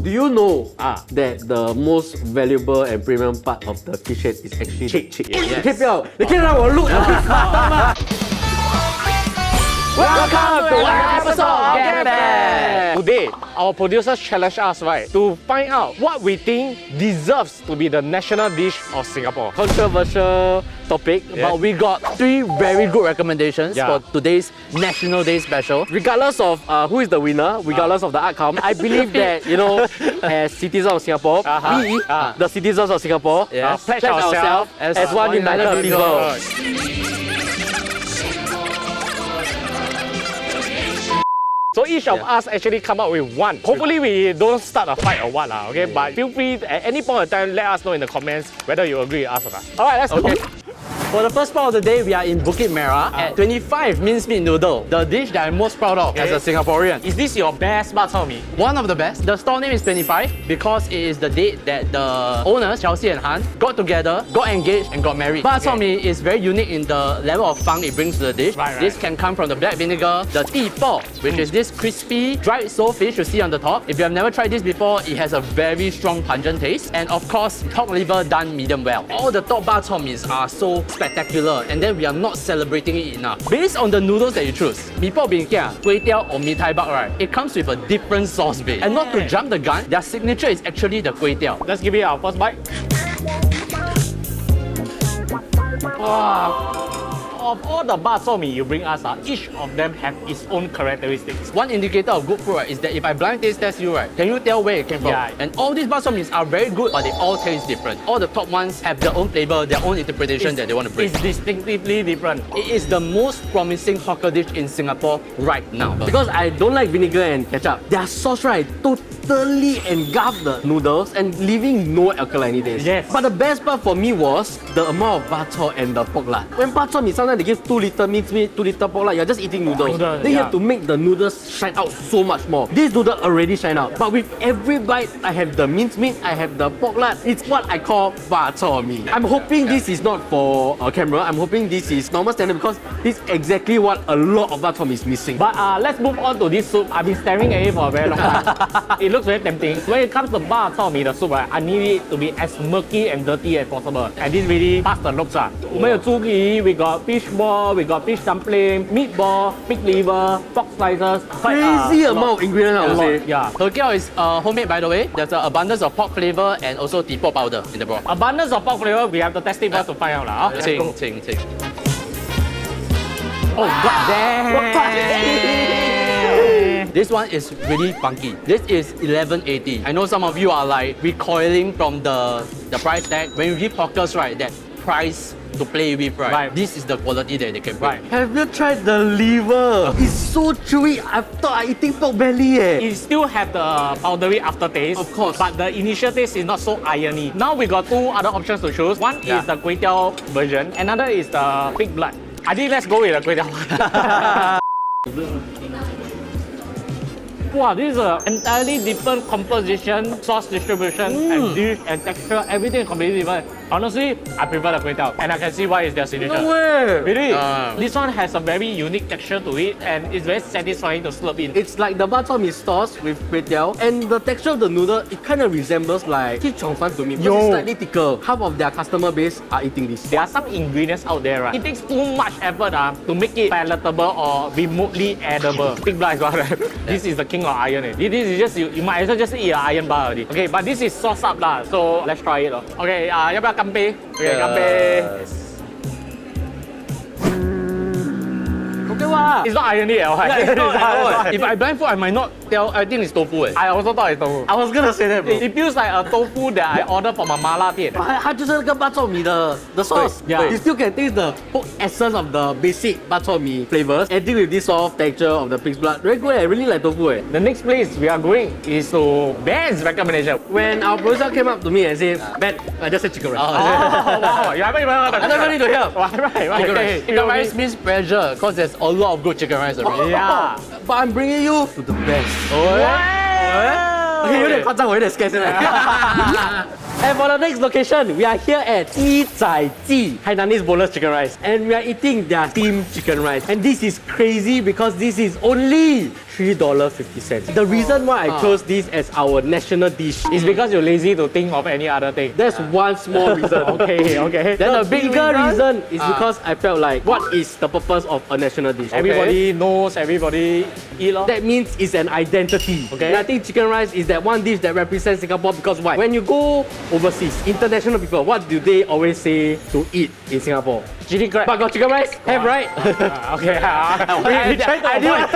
Do you know that the most valuable and premium part of the fish head is actually the chick? Yes. 你可以不要，你可以让我 look a bit smarter 吗？ Welcome to another episode of Get Back. Today, our producers challenge us, right, to find out what we think deserves to be the national dish of Singapore. Controversial topic, but we got 3 very good recommendations Yeah. for today's National Day special. Regardless of who is the winner, regardless of the outcome, I believe that, you know, as citizens of Singapore, we, the citizens of Singapore, Yes. pledge ourselves as one united people. So each of us actually come up with one. Hopefully we don't start a fight or what, okay? But feel free at any point of time, let us know in the comments whether you agree with us or not. Alright, let's go. For the first part of the day, we are in Bukit Merah at 25 Minced Meat Noodle, the dish that I'm most proud of as a Singaporean. Is this your best Bak Chor Mee? One of the best. The store name is 25 because it is the date that the owners, Chelsea and Han, got together, got engaged and got married. Bak Chor Mee is very unique in the level of fun it brings to the dish. Right. This can come from the black vinegar, the Claypot, which is this crispy, dried sole fish you see on the top. If you have never tried this before, it has a very strong pungent taste. And of course, pork liver done medium well. All the top Bak Chor Mees are so spectacular, and then we are not celebrating it enough. Based on the noodles that you choose, mee pok bin kia, kway teow or mee thai bak, right, it comes with a different sauce base. And not to jump the gun, their signature is actually the kway teow. Let's give it our first bite. Wow. Of all the Bak Chor Mee you bring us, each of them have its own characteristics. One indicator of good food, right, is that if I blind taste test you, right, can you tell where it came from? Yeah. And all these Bak Chor Mees are very good, but they all taste different. All the top ones have their own flavor, their own interpretation that they want to bring. It's distinctively different. It is the most promising hawker dish in Singapore right now. Because I don't like vinegar and ketchup. Their sauce, right, totally engulf the noodles and leaving no alkalinity. Yes. But the best part for me was the amount of bak chor and the pork lard. When bak chor mee, sometimes they give 2 liter minced meat, 2 liter pork lard. You're just eating noodles. Then you have to make the noodles shine out so much more. This noodle already shine out. But with every bite, I have the minced meat, I have the pork lard. It's what I call bak chor mee. I'm hoping this is not for a camera. I'm hoping this is normal standard because this is exactly what a lot of bak chor mee is missing. But let's move on to this soup. I've been staring at it for a very long time. It looks very tempting. When it comes to Bak Chor Mee, the soup, right, I need it to be as murky and dirty as possible. And this really pass the looks. We have猪皮, we got fish ball, we got fish dumpling, meatball, pig liver, pork slices. Crazy amount of ingredients, I would say. Yeah. Herkiao is homemade, by the way. There's an abundance of pork flavor and also teapot powder in the broth. Abundance of pork flavor, we have to test it first to find out. Let's go. Ting. Oh, god damn! This one is really funky. This is 11.80. I know some of you are like recoiling from the price tag. When you give hawkers, right, that price to play with, right, this is the quality that they can bring. Have you tried the liver? It's so chewy. I thought I eating pork belly. It still have the powdery aftertaste. Of course. But the initial taste is not so irony. Now we got 2 other options to choose. One is the kway teow version. Another is the pig blood. I think let's go with the kway teow. Wow, this is an entirely different composition, sauce distribution, and dish and texture. Everything is completely different. Honestly, I prefer the kway teow, and I can see why it's their signature. No way! Really? This one has a very unique texture to it, and it's very satisfying to slurp in. It's like the bak chor mee sauce with kway teow, and the texture of the noodle, it kind of resembles like chee chong fan to me because it's slightly thicker. Half of their customer base are eating this. There are some ingredients out there, right? It takes too much effort to make it palatable or remotely edible. Pig blood is one, right? This is the king of iron. This is just, you might as well just eat an iron bar already. Okay, but this is sauce up lah, so let's try it. Okay, 要不要干杯? Okay, 干杯. Okay, wow. It's not irony at all. It's not at all. If I blind food, I might not tell. I think it's tofu. I also thought it's tofu. I was gonna say that, bro. It feels like a tofu that I ordered from a mala 店. 它就是那个bak chor mee the sauce. Yeah. You still can taste the whole essence of the basic bak chor mee flavors. Adding with this soft texture of the pig's blood. Very good. I really like tofu. The next place we are going is to Ben's recommendation. When our producer came up to me and said, Ben, I just said chicken rice. Oh, wow. You haven't even heard of I don't need to hear. Right. Chicken Okay. rice. Chicken rice means pressure because there's a lot of good chicken rice already. Yeah. But I'm bringing you to the best. Wow. Okay, 有点夸张，我有点 scared 现在。And for the next location, we are here at 鸡仔记 Hainanese Boneless Chicken Rice. And we are eating their steamed chicken rice. And this is crazy because this is only $3.50. The reason why I chose this as our national dish It's because you're lazy to think of any other thing. that's one small reason. Okay. Then the big bigger reason? reason is because I felt like, what is the purpose of a national dish? Everybody knows, everybody eat lor. That means it's an identity. Okay. And I think chicken rice is that one dish that represents Singapore because why? When you go overseas, international people, what do they always say to eat in Singapore? Chili crab. But got chicken rice? Have, right? Okay. we try to avoid.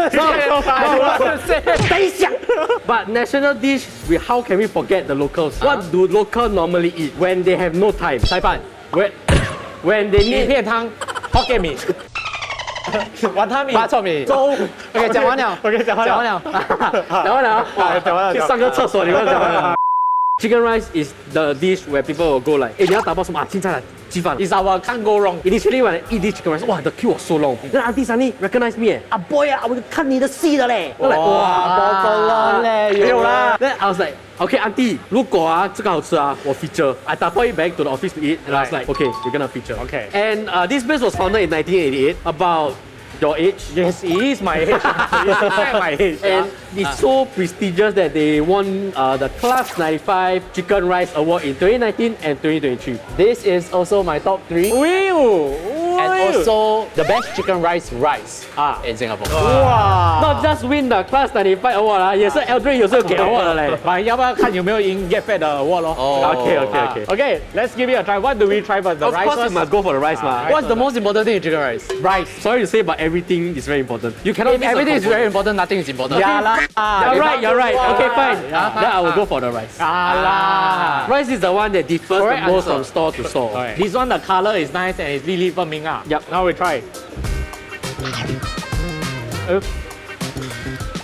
But national dish, how can we forget the locals? What do locals normally eat when they have no time? 菜饭 When they 米 need 片汤 Hokkien 米碗汤米 Bak Chor Mee 粥 OK， 讲完了。 OK 讲完了讲完了，哇，讲完了去上个厕所，你们讲完了。Chicken rice is the dish where people will go like, 你要打包什么啊？青菜啦，鸡饭。 Is our can't go wrong. Initially when I eat this chicken rice, wow, the queue was so long. Then auntie suddenly recognized me, boy, 我看你的戏的嘞。我 like 哇，没有啦。 Then I was like, okay, auntie, 如果这个好吃我 feature. I 打包 it back to the office to eat, and I was like, okay, you're gonna feature. Okay. And this place was founded in 1988, about your age. Yes, it is my age. It's my age. And it's so prestigious that they won the Class 95 Chicken Rice Award in 2019 and 2023. This is also my top 3. And also the best chicken rice in Singapore. Not just win the Class 95 Award 也是 Alderic 有时候给 award 的嘞。反正要不要看有没有赢 Get Fed 的 award 咯。Okay. Okay, let's give it a try. What do we try first? The Of rice course, you first? must go for the rice, ma. What's the most important thing in chicken rice? Rice. Sorry to say, but everything is very important. You cannot If miss a everything is component. very important, nothing is important. Yeah lah. You're right. Okay, fine. Then I will go for the rice. lah. Rice is the one that differs Correct the most answer. from store to store. Alright. This one, the color is nice and it's really firming up. Yup. Now we try.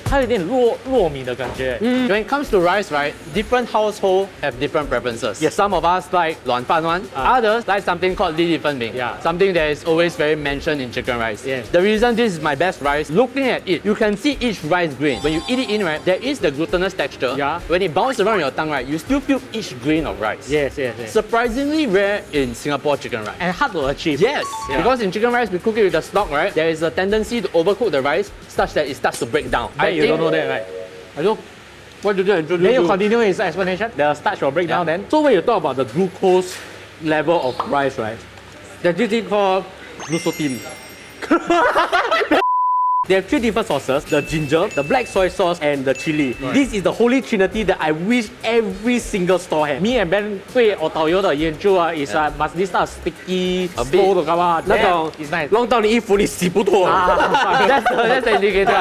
它有点糯米的感觉。 When it comes to rice, right, different households have different preferences. Yes. Some of us like 软饭 one, others like something called 粒粒分明. Yeah. Something that is always very mentioned in chicken rice. Yes. The reason this is my best rice, looking at it, you can see each rice grain. When you eat it in, right, there is the glutinous texture. Yeah. When it bounces around your tongue, right, you still feel each grain of rice. Yes. Surprisingly rare in Singapore chicken rice. And hard to achieve. Yes, Yeah. because in chicken rice, we cook it with the stock, right? There is a tendency to overcook the rice such that it starts to break down. But you don't know that, right? I know. What did you introduce? Then you to? continue his explanation. The starch will break down then. So when you talk about the glucose level of rice, right? There's this thing called glucosine. They have 3 different sauces, the ginger, the black soy sauce, and the chili. This is the holy trinity that I wish every single store had. Me and Ben 对我导游的研究啊 is must this start sticky A slow 的干嘛？那种 is nice. 弄到你衣服你洗不脱。That's the indicator.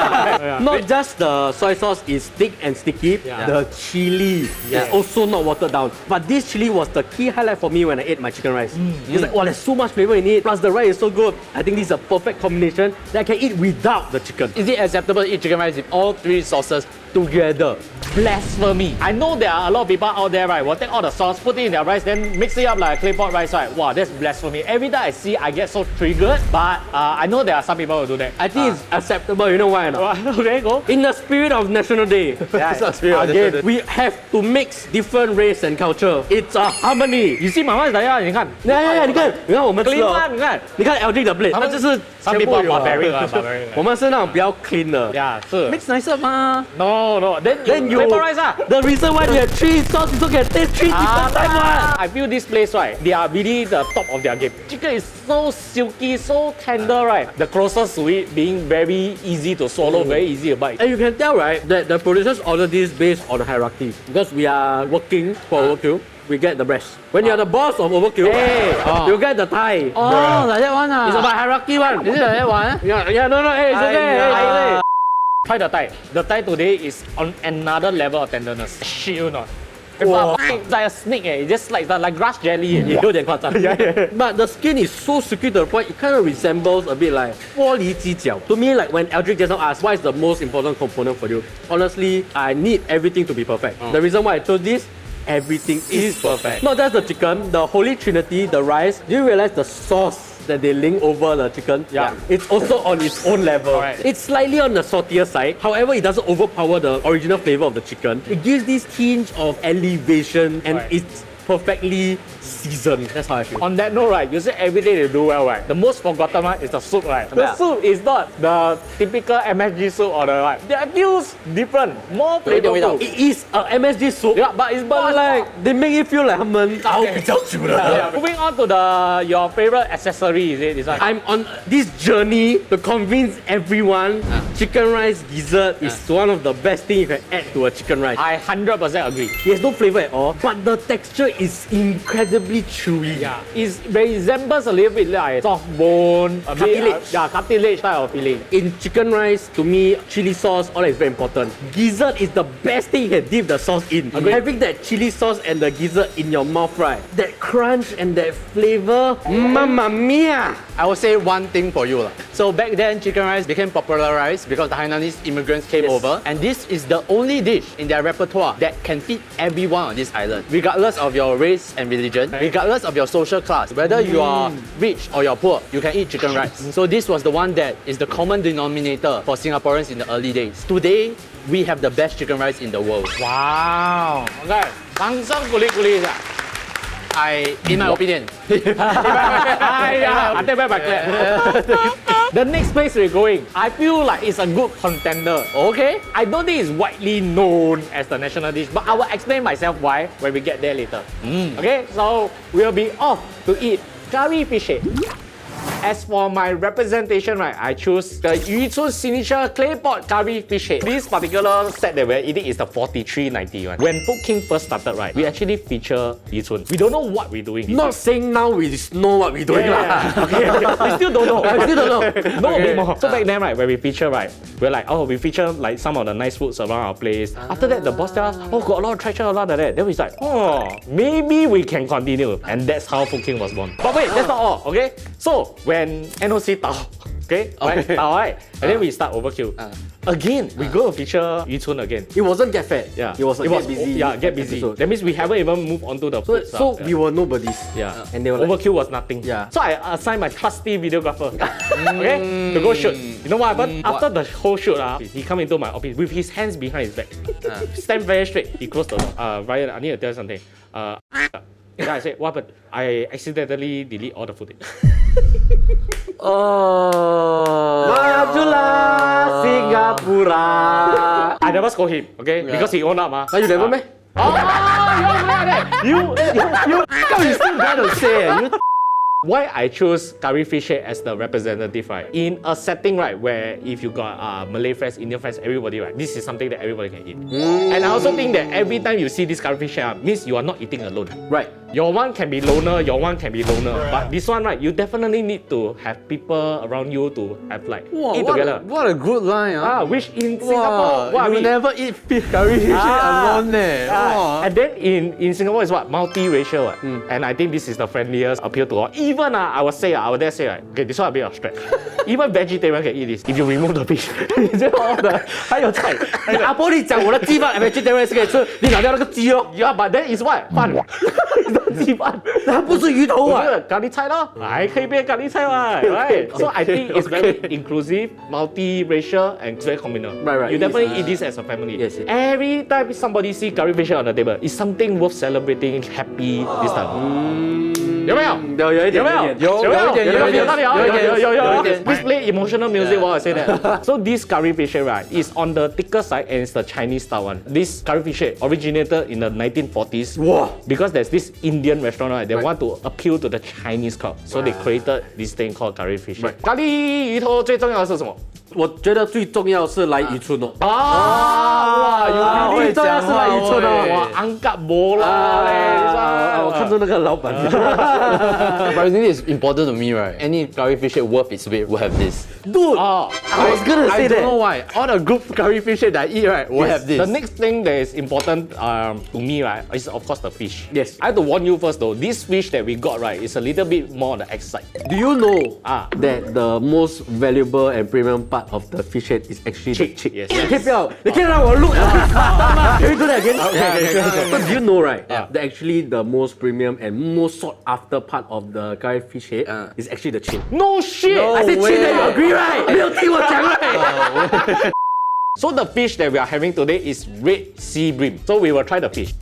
Not just the soy sauce is thick and sticky, Yeah. the chili is also not watered down. But this chili was the key highlight for me when I ate my chicken rice. It's like, wow, there's so much flavor in it. Plus the rice is so good. I think this is a perfect combination that I can eat without the chicken. Is it acceptable to eat chicken rice with all 3 sauces together? Blasphemy. I know there are a lot of people out there, right, will take all the sauce, put it in their rice, then mix it up like Claypot rice, right? Wow, that's blasphemy. Every time I see, I get so triggered. But I know there are some people who do that. I think it's acceptable. You know why or not? Okay, go. In the spirit of National Day, again, we have to mix different race and culture. It's a harmony. You see my one is like, 你看 Yeah, 你看我们吃 clean 哦 one，你看。你看 LG 的 plate，它就是 Some 全 people 部 are 有 barbaric 啊 barbaric 我们是那种比较 clean 的。 Yeah, 是。 Mix nicer ma. No. Then you Then Claypot rice ah. the reason why you have 3 sauce is so can taste 3 different type one. I feel this place, right, they are really the top of their game. Chicken is so silky, so tender, right? The closest to it being very easy to swallow, very easy to bite. And you can tell, right, that the producers order this based on a hierarchy. Because we are working for Overkill, we get the breast. When you're the boss of Overkill, you get the thigh. Oh, like that one ah. It's about hierarchy one. Is it like that one? Yeah, no, hey, it's okay. Hey. Try the thigh. The thigh today is on another level of tenderness. Shit, you know. It's like a snake, it just like grass jelly. 有点夸张。But the skin is so silky to the point it kind of resembles a bit like 玻璃鸡脚. To me, like when Alderic just now asked, what is the most important component for you? Honestly, I need everything to be perfect. The reason why I chose this, everything is perfect. Not just the chicken, the holy trinity, the rice. Do you realize the sauce that they link over the chicken? Yeah. It's also on its own level. Correct. It's slightly on the saltier side. However, it doesn't overpower the original flavor of the chicken. It gives this tinge of elevation and Correct. it's perfectly seasoned. That's how I feel. On that note, right, you say every day they do well, right? The most forgotten one is the soup, right? The soup is not the typical MSG soup or the right. It feels different, more flavorful. It is a MSG soup. Yeah, but it's But like they make it feel like 他们熬比较久的。 Moving on to your favorite accessory, is it this one? I'm on this journey to convince everyone chicken rice gizzard is one of the best things you can add to a chicken rice. I 100% agree. It has no flavor at all, but the texture is incredibly chewy. Yeah, it resembles a little bit like soft bone, a Cartilage. bit, cartilage type of feeling. In chicken rice, to me, chili sauce, all that is very important. Gizzard is the best thing you can dip the sauce in. Having that chili sauce and the gizzard in your mouth, right? That crunch and that flavor, mamma mia! I will say one thing for you. So back then, chicken rice became popularized because the Hainanese immigrants came over, and this is the only dish in their repertoire that can feed everyone on this island, regardless of your race and religion, regardless of your social class, whether you are rich or you're poor, you can eat chicken rice. So this was the one that is the common denominator for Singaporeans in the early days. Today, we have the best chicken rice in the world. Wow. Okay. 掌声鼓励鼓励一下。 in my opinion. I take back. The next place we're going, I feel like it's a good contender. Okay. I don't think it's widely known as the national dish, but I will explain myself why when we get there later. Okay, so we'll be off to eat curry fish head. As for my representation, right, I choose the YuCun signature Claypot curry fish head. This particular set that we're eating is the 43.90 one. When Food King first started, right, we actually feature YuCun. We don't know what we're doing. Not saying now we know what we're doing. Okay. We still don't know. I still don't know. Know a bit more. So back then, right, when we feature, right, we're like, oh, we feature like some of the nice foods around our place. After that, the boss tells us, oh, got a lot of traction, a lot of that. Then we're like, oh, maybe we can continue. And that's how Food King was born. But wait, that's not all, okay? So when NOC Tao, okay, right, Tao, right, and then we start Overkill. Again, we go to feature YuCun again. It wasn't Get Fat. Yeah, It was a Get Busy. Yeah, Get Busy. episode. That means we haven't even moved on to the food So stuff. we were nobodies. Yeah. And they were like, Overkill was nothing. Yeah. So I assigned my trusty videographer, okay, to go shoot. You know what happened? After the whole shoot, he come into my office with his hands behind his back. Stand very straight. He closed the door. Ryan, I need to tell you something. Then I said, what happened? I accidentally delete all the footage. oh, majulah Singapura. I never scold him, okay? Because he owned up. Now you never meh? Oh, you still gotta say you. Why I choose curry fish head as the representative, right? In a setting, right, where if you got Malay friends, Indian friends, everybody, right, this is something that everybody can eat. And I also think that every time you see this curry fish head, means you are not eating alone. Right. Your one can be loner, your one can be loner. But this one, right, you definitely need to have people around you to have like eat together. What a good line. Which in Singapore, what I you mean, never eat fish curry fish alone. and then in Singapore is what? Multi-racial. And I think this is the friendliest appeal to all. Even I would dare say, right, okay, this one a bit of stretch. Even vegetarian can eat this. If you remove the fish, 还有菜。阿婆，你讲我的鸡饭 vegetarian 是可以吃，你拿掉那个鸡肉。Yeah, but that is what? 饭。鸡饭，它不是鱼头啊。咖喱菜咯，还可以变咖喱菜嘛，right? So I think it's very inclusive, multi-racial, and very communal. Right. You definitely eat this as a family. Yes. Every time somebody see curry fish on the table, it's something worth celebrating, happy this time. 有没有？有一点，有一点。Please play emotional music while I say that. So this curry fish head, right, is on the thicker side and it's the Chinese style one. This curry fish head originated in the 1940s. Wow. Because there's this Indian restaurant, right, they want to appeal to the Chinese crowd. So they created this thing called curry fish head. 咖喱鱼头最重要的是什么？我觉得最重要是来渔村哦。哇，最重要是来渔村哦。哇，安格摩啦，我看中那个老板。 But I think it's important to me, right? Any curry fish head worth its weight will have this. Dude, I was gonna say I that. don't know why. All the good curry fish head that I eat, right, will have this. The next thing that is important to me, right, is of course the fish. Yes. I have to warn you first though, this fish that we got, right, is a little bit more on the X side. Do you know that the most valuable and premium part of the fish head is actually the chick? Yes. 你可以不要，你可以让我录。Can we do that again? Okay. So do you know, right? That actually the most premium and most sought after part of the curry fish head is actually the chin. No shit! I said chin, you agree, right? 没有听我讲 right? So the fish that we are having today is red sea bream. So we will try the fish.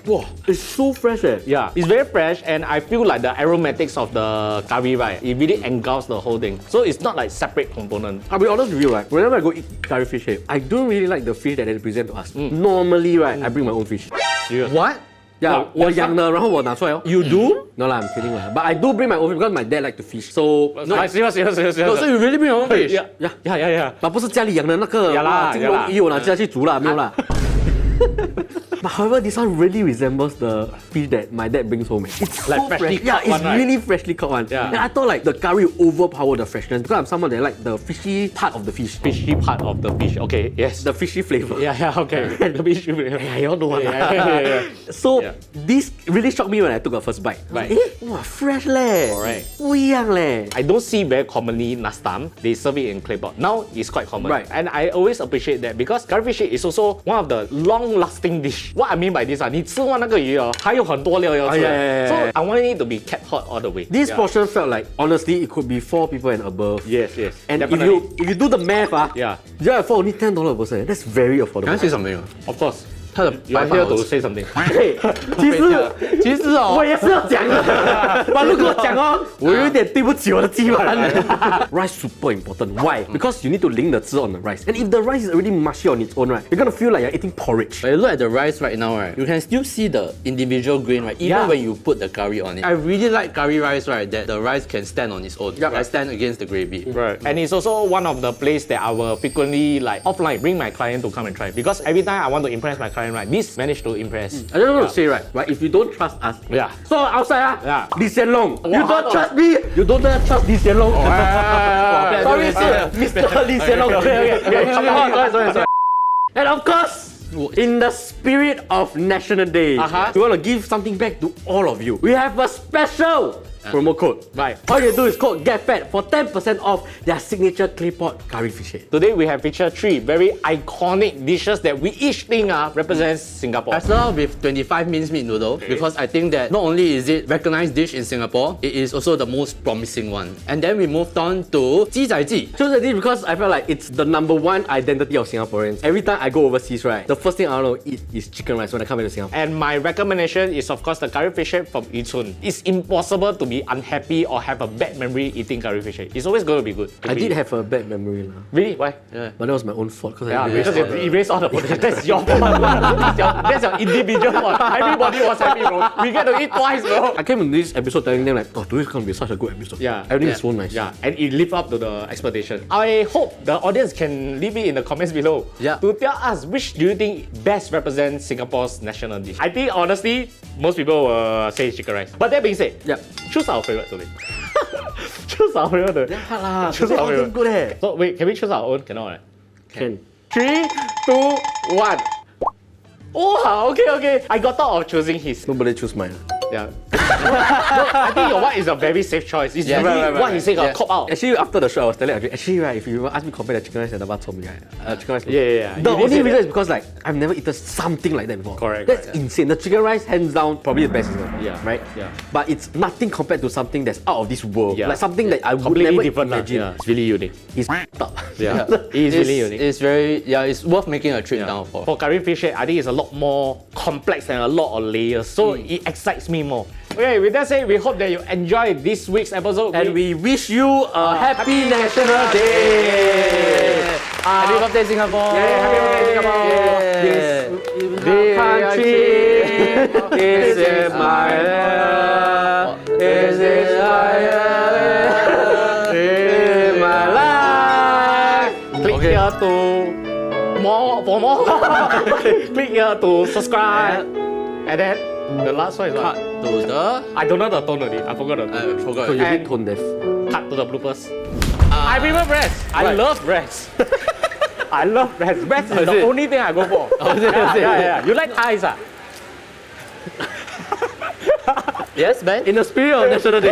Wow, it's so fresh eh. Yeah, it's very fresh, and I feel like the aromatics of the curry, right? It really engulfs the whole thing. So it's not like separate component. I'll be honest with you, right? Whenever I go eat curry fish here, I don't really like the fish that they present to us. Normally, right, I bring my own fish. Serious? What? Yeah, 我养的，然后我拿出来哦。 You do? No lah, I'm kidding lah. But I do bring my own fish because my dad like to fish. So No, serious. Oh, so you really bring your own fish? Yeah. but 不是家里养的那个，呀啦哇金龙鱼我拿下去煮啦，没有啦。But however, this one really resembles the fish that my dad brings home. It's Like so freshly fresh. Yeah, caught it's one, right? really freshly caught one. Yeah. And I thought like the curry will overpower the freshness because I'm someone that like the fishy part of the fish. Fishy part of the fish. Okay, yes. The fishy flavor. Yeah, okay. The fishy flavor. Yeah, you all know one. Yeah. So Yeah. this really shocked me when I took a first bite. Right. Wow, fresh leh. Correct. 不一样嘞。 I don't see very commonly last time. They serve it in Claypot. Now it's quite common. Right. And I always appreciate that because curry fish is also one of the long-lasting dish. What I mean by this 你吃完那个鱼哦，还有很多料要吃。So I want it to be kept hot all the way. This portion felt like honestly it could be 4 people and above. Yes. And if definitely. you do the math, Yeah. you have for only $10 per person. That's very affordable. Can I say something? Of course. 它的 You are 白饭 here 好 to 吃。 say something. 其实哦，我也是要讲的，但如果讲哦，我有一点对不起我的鸡盘。Rice super important. Why? Because you need to 淋the汁 on the rice. And if the rice is already mushy on its own, right, you're gonna feel like you're eating porridge. But you look at the rice right now, right? You can still see the individual grain, right? Even Yeah. when you put the curry on it. I really like curry rice, right? That the rice can stand on its own. Yep. Right? Stand against the gravy. Right. And it's also one of the place that I will frequently like offline bring my client to come and try because every time I want to impress my client, right, this managed to impress. I don't know what to say, right? If you don't trust us, Yeah. so outside Yeah. Lee Hsien Long. You Wow. don't trust me, you don't trust Lee Hsien Long. Sorry, sir, Mr. Lee Hsien Long. Sorry. And of course, in the spirit of National Day, we want to give something back to all of you. We have a special promo code. Right. All you do is code GETFAT for 10% off their signature Claypot curry fish head. Today we have featured 3 very iconic dishes that we each think represents Singapore. I start off with 25 minced meat noodle because I think that not only is it recognized dish in Singapore, it is also the most promising one. And then we moved on to 鸡仔雞. Choose this because I feel like it's the #1 identity of Singaporeans. Every time I go overseas, right, the first thing I want to eat is chicken rice when I come back to Singapore. And my recommendation is of course the curry fish head from YuCun. It's impossible to be unhappy or have a bad memory eating curry fish head. It's always going to be good. I did have a bad memory lah. Really? Why? But that was my own fault because Yeah, I because erased you erase all the potential. That's your fault. That's your individual fault. Everybody was happy, bro. We get to eat twice, bro. I came in this episode telling them like, oh, today's gonna be such a good episode. Yeah. Everything is so nice. Yeah, and it lived up to the expectation. I hope the audience can leave it in the comments below to tell us which do you think best represents Singapore's national dish. I think honestly, most people will say chicken rice. But that being said, choose our favorite today. Choose our favorite. Hard lah. Choose our favorite. Good eh. So wait, can we choose our own? Cannot, right? Can. 3, 2, 1. Oh, okay. I got thought of choosing his. Nobody choose mine. Yeah. No, I think your one is a very safe choice. It's really what he said got cop out. Actually, after the show, I was telling Adrian, actually, right, if you ask me to compare the chicken rice and the bak chor mee, right, chicken rice. Yeah. The You did only say reason that. is because like I've never eaten something like that before. Correct, That's correct, insane. The chicken rice, hands down, probably the best in Singapore. Yeah, Right. yeah. But it's nothing compared to something that's out of this world. Yeah. Like something that I would Completely never different. imagine. Yeah, it's really unique. It's up. Yeah, it is really unique. It's very, it's worth making a trip down for. For curry fish head, I think it's a lot more complex and a lot of layers. So it excites me more. Okay, with that said, we hope that you enjoyed this week's episode. And we wish you a happy National Day. Happy birthday, Singapore! Happy birthday, Singapore! This country, this is my land, this is my life. Click here to for more. Click here to subscribe. And then the last one is what? To the... I don't know the tone already. I forgot the tone. I forgot. So you're a And- bit tone deaf. Cut to the bloopers. I prefer breast. I love breast. I love breast. Breast is the only thing I go for. Yeah. You like thighs, ah? Yes, man. In the spirit of National Day.